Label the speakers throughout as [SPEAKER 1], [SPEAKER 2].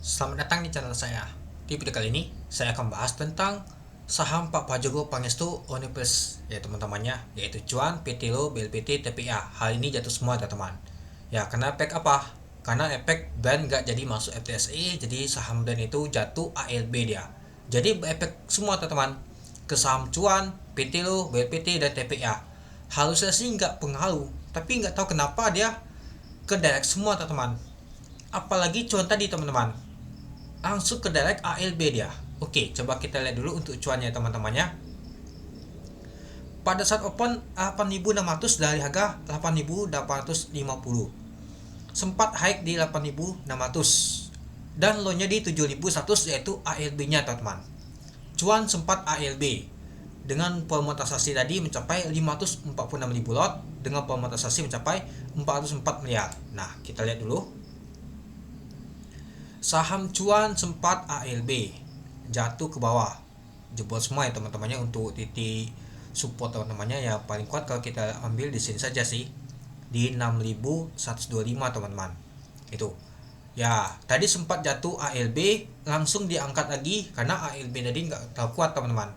[SPEAKER 1] Selamat datang di channel saya. Di video kali ini, saya akan bahas tentang saham Pak Prajogo Pangestu Onipers, ya teman-temannya, yaitu Cuan, PTLO, BLPT, TPA. Hal ini jatuh semua teman-teman. Ya, karena efek apa? Karena efek brand nggak jadi masuk FTSE, jadi saham brand itu jatuh ALB dia. Jadi efek semua teman-teman ke saham Cuan, PTLO, BLPT, dan TPA. Harusnya sih nggak pengaruh, tapi nggak tahu kenapa dia ke direct semua teman-teman. Apalagi Cuan tadi teman-teman, langsung ke direct ALB dia. Oke, coba kita lihat dulu untuk cuannya teman-temannya. Pada saat open 8.600 dari harga 8.850. Sempat high di 8.600 dan low-nya di 7.100 yaitu ALB-nya teman-teman. Cuan sempat ALB dengan pemonetisasi tadi mencapai 546.000 lot dengan pemonetisasi mencapai 404 miliar. Nah, kita lihat dulu. Saham Cuan sempat ALB jatuh ke bawah, jebol semua ya teman-temannya. Untuk titik support teman-temannya ya paling kuat kalau kita ambil di sini saja sih, di 6.125 teman-teman. Itu ya, tadi sempat jatuh ALB, langsung diangkat lagi karena ALB tadi nggak terlalu kuat teman-teman.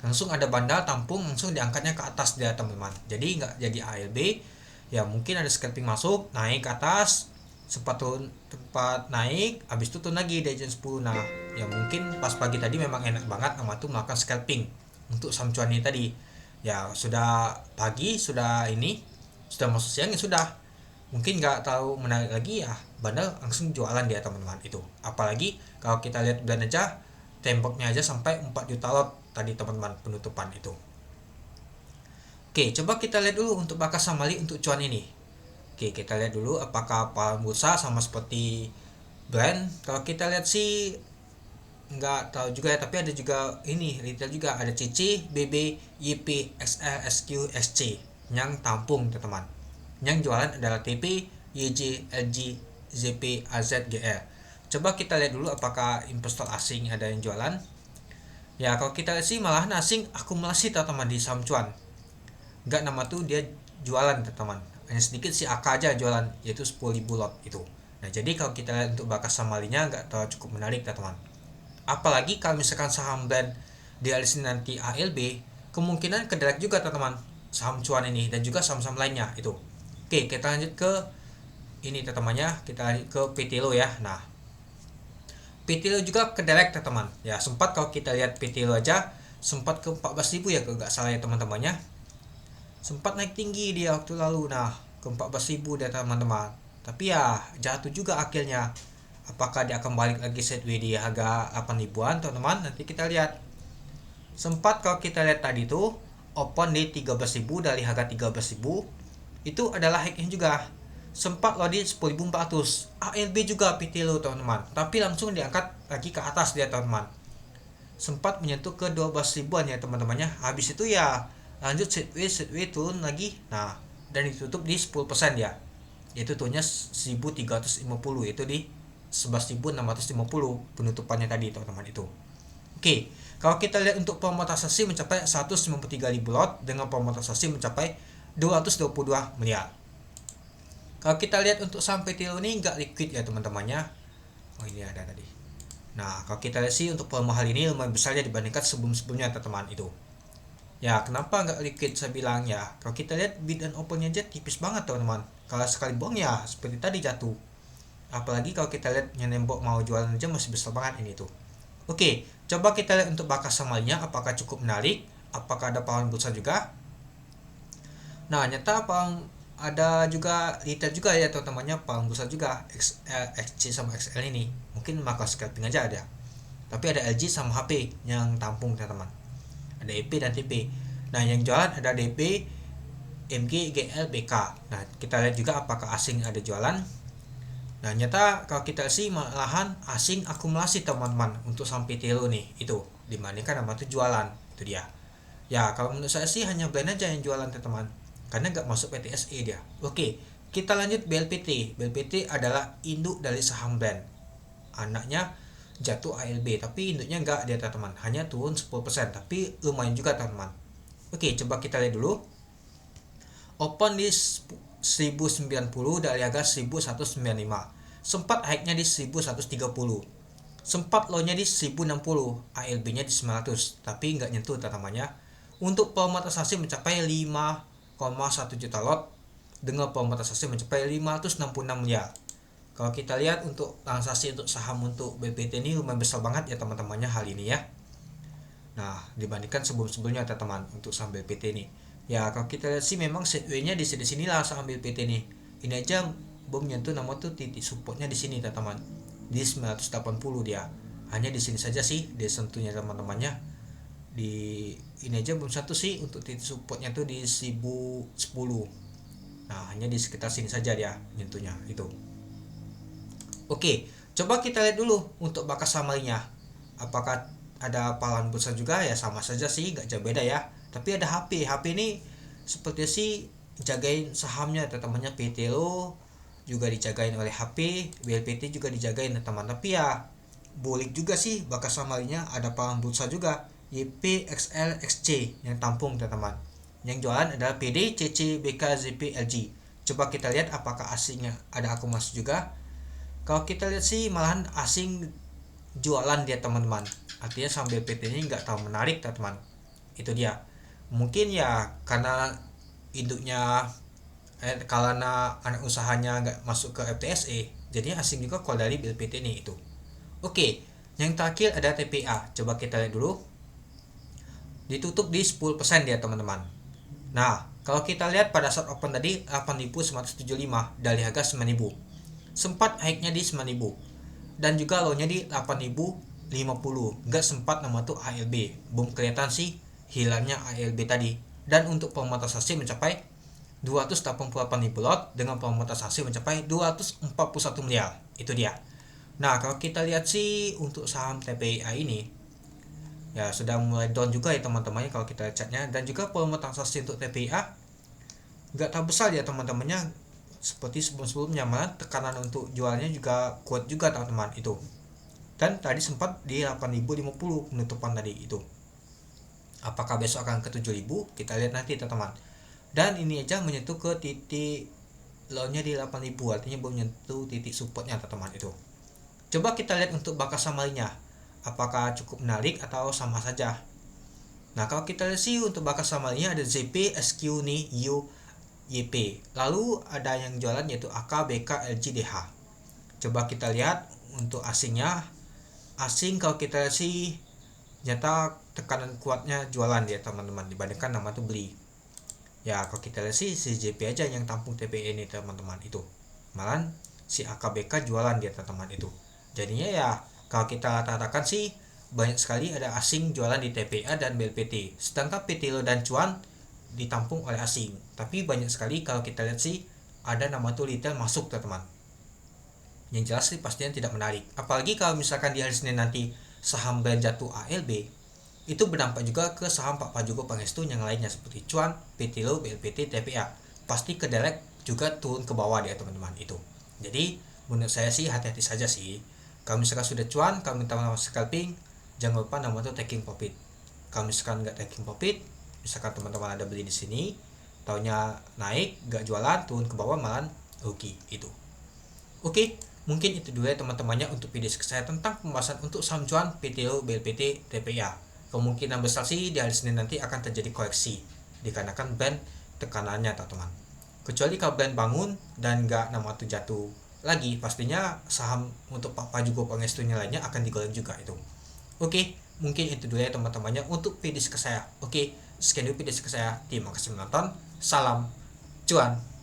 [SPEAKER 1] Langsung ada bandal tampung, langsung diangkatnya ke atas dia teman-teman, jadi nggak jadi ALB. Ya mungkin ada scalping masuk, naik ke atas, sempat turun, tempat naik, habis itu turun lagi dari jam 10. Nah, ya mungkin pas pagi tadi memang enak banget nama tuh melakukan scalping untuk saham Cuan ini tadi. Ya sudah pagi, sudah ini, sudah masuk siang ya sudah. Mungkin nggak tahu menarik lagi ya, bandel langsung jualan dia teman-teman itu. Apalagi kalau kita lihat bulan aja, temboknya aja sampai 4 juta lot tadi teman-teman penutupan itu. Oke, coba kita lihat dulu untuk bakas samali untuk Cuan ini. Oke, kita lihat dulu apakah paham bursa sama seperti brand. Kalau kita lihat sih nggak tahu juga ya, tapi ada juga ini retail juga, ada CC, BB, YP, XL, SQ, SC yang tampung teman-teman. Yang jualan adalah TP, YJ, LG, ZP, AZ, GR. Coba kita lihat dulu apakah investor asing ada yang jualan. Ya kalau kita lihat sih malahan asing akumulasi teman-teman di saham Cuan. Nggak nama tuh dia jualan teman-teman, hanya sedikit si AK aja jualan, yaitu 10.000 lot itu. Nah jadi kalau kita lihat untuk bakas samalinya nggak terlalu cukup menarik teman-teman. Apalagi kalau misalkan saham brand di alis nanti ALB, kemungkinan kedelak juga teman-teman saham Cuan ini dan juga saham-saham lainnya itu. Oke, kita lanjut ke ini teman-temannya, kita lanjut ke PTLO ya. Nah, PTLO juga kedelak teman-teman. Ya sempat kalau kita lihat PTLO aja sempat ke 14.000 ya kalau nggak salah ya teman-temannya. Sempat naik tinggi dia waktu lalu, nah ke 14.000 dia teman-teman, tapi ya jatuh juga akhirnya. Apakah dia akan balik lagi sideways di harga 8 ribuan teman-teman, nanti kita lihat. Sempat kalau kita lihat tadi tuh open di 13.000 dari harga 13.000, itu adalah high juga. Sempat loh di 10.400 ALB juga PTLO teman-teman, tapi langsung diangkat lagi ke atas dia teman-teman. Sempat menyentuh ke 12 ribuan ya teman-temannya, habis itu ya lanjut sideways turun lagi. Nah, dan ditutup di 10% ya, yaitu turunnya 1.350, itu di 11.650 penutupannya tadi teman-teman itu. Oke, kalau kita lihat untuk pemonetisasi mencapai 193.000 lot dengan pemonetisasi mencapai 222 miliar. Kalau kita lihat untuk saham PTLO ini nggak liquid ya teman-temannya. Oh ini ada tadi. Nah kalau kita lihat sih untuk pelemahan ini lumayan besar ya dibandingkan sebelum-sebelumnya teman-teman itu. Ya kenapa nggak liquid saya bilang ya, kalau kita lihat bid dan opennya aja tipis banget teman-teman. Kalau sekali buang ya seperti tadi jatuh. Apalagi kalau kita lihat nembok mau jualan aja masih besar banget ini tuh. Oke, coba kita lihat untuk bakas samalinya apakah cukup menarik, apakah ada pahlawan bursa juga. Nah nyata pahlawan ada juga retail juga ya teman-temannya, pahlawan bursa juga XL, XC sama XL ini. Mungkin maka scalping aja ada. Tapi ada LG sama HP yang tampung teman-teman. Ada EP dan TP. Nah yang jualan ada DP, MG, GL, BK. Nah kita lihat juga apakah asing ada jualan. Nah nyata kalau kita sih malahan asing akumulasi teman-teman untuk sampai PTLO nih itu, dibandingkan sama itu jualan itu dia. Ya kalau menurut saya sih hanya brand aja yang jualan teman-teman, karena nggak masuk PTSE dia. Oke, kita lanjut BLPT. BLPT adalah induk dari saham brand, anaknya jatuh ALB, tapi induknya nggak dia teman-teman, hanya turun 10%, tapi lumayan juga teman-teman. Oke, coba kita lihat dulu. Open di 1090 dari harga 1195. sempat high-nya di 1130, sempat low-nya di 1060, ALB-nya di 900, tapi nggak nyentuh teman-temannya. Untuk volume transaksi mencapai 5,1 juta lot dengan volume transaksi mencapai 566 miliar. Kalau kita lihat untuk transaksi untuk saham untuk BPT ini lumayan besar banget ya teman-temannya hal ini ya. Nah, dibandingkan sebelum-sebelumnya teman-teman untuk saham BPT ini. Ya, kalau kita lihat sih memang sideways-nya di sini-sinilah saham BPT ini. Ini aja belum nyentuh nama tuh titik supportnya di sini teman-teman. Di 980 dia. Hanya di sini saja sih dia sentuhnya teman-temannya. Di ini aja belum satu sih untuk titik supportnya tuh di 1010. Nah, hanya di sekitar sini saja dia nyentuhnya itu. Oke, coba kita lihat dulu untuk bakas samarinya. Apakah ada palan bursa juga? Ya sama saja sih, nggak jauh beda ya. Tapi ada HP ini seperti sih jagain sahamnya teman-temannya. PTLO juga dijagain oleh HP, BLPT juga dijagain teman. Tapi ya boleh juga sih bakas samarinya, ada palan bursa juga YP, XL, XC yang tampung teman-teman. Yang jualan adalah PD, CC, BK, ZP, LG. Coba kita lihat apakah asingnya ada akumulasi juga. Kalau kita lihat sih malahan asing jualan dia teman-teman. Artinya saham BPT ini nggak terlalu menarik teman-teman. Itu dia. Mungkin ya karena induknya karena anak usahanya nggak masuk ke FTSE, jadinya asing juga kalau dari BPT ini itu. Oke, yang terakhir ada TPA. Coba kita lihat dulu. Ditutup di 10% dia teman-teman. Nah, kalau kita lihat pada saat open tadi 8.975 dari harga 9.000. Sempat high-nya di 9.000 dan juga low-nya di 8.050. Nggak sempat nama tuh ALB. Belum kelihatan sih hilangnya ALB tadi. Dan untuk volume transaksi mencapai 288.000 lot dengan volume transaksi mencapai 241 miliar. Itu dia. Nah, kalau kita lihat sih untuk saham TPA ini ya sudah mulai down juga ya teman-temannya kalau kita chatnya. Dan juga volume transaksi untuk TPA nggak terlalu besar ya teman-temannya seperti sebelum-sebelumnya, malah tekanan untuk jualnya juga kuat juga teman-teman itu. Dan tadi sempat di 8.050 penutupan tadi itu. Apakah besok akan ke 7.000? Kita lihat nanti teman-teman. Dan ini aja menyentuh ke titik low-nya di 8.000, artinya belum menyentuh titik supportnya teman-teman itu. Coba kita lihat untuk bakas samarinya. Apakah cukup menarik atau sama saja? Nah, kalau kita lihat sih untuk bakas samarinya ada ZP, SQ nih, U, YP. Lalu ada yang jualan yaitu AK, BK, LG, DH. Coba kita lihat untuk asingnya. Asing kalau kita lihat sih nyata tekanan kuatnya jualan dia teman-teman dibandingkan nama tuh beli. Ya kalau kita lihat sih si JP aja yang tampung TPE ini teman-teman itu. Malah si AKBK jualan dia teman-teman itu. Jadinya ya kalau kita katakan sih banyak sekali ada asing jualan di TPA dan BLPT. Sedangkan PTLO dan Cuan ditampung oleh asing. Tapi banyak sekali kalau kita lihat sih ada nama tuh retail masuk teman-teman. Yang jelas sih pastinya tidak menarik. Apalagi kalau misalkan di hari Senin nanti saham brand jatuh ALB, itu berdampak juga ke saham Pak Prajogo Pangestu yang lainnya seperti Cuan, PTLO, BLPT, TPA. Pasti kedelek juga turun ke bawah dia teman-teman itu. Jadi menurut saya sih hati-hati saja sih. Kalau misalkan sudah Cuan, kalau minta scalping, jangan lupa nama itu taking profit. Kalau misalkan nggak taking profit, misalkan teman-teman ada beli di sini, taunya naik, nggak jualan, turun ke bawah malah rugi itu. Oke, mungkin itu dulu ya teman-temannya untuk video saya tentang pembahasan untuk saham Cuan, PTLO, BLPT, TPA. Kemungkinan besar sih di hari Senin nanti akan terjadi koreksi dikarenakan brand tekanannya teman-teman. Kecuali kalau brand bangun dan nggak nama itu jatuh lagi, pastinya saham untuk Pak Prajogo Pangestu lainnya akan digoreng juga itu. Oke, mungkin itu dulu ya teman-temannya untuk video saya. Oke, sekian dulu video saya. Terima kasih menonton. Salam Cuan.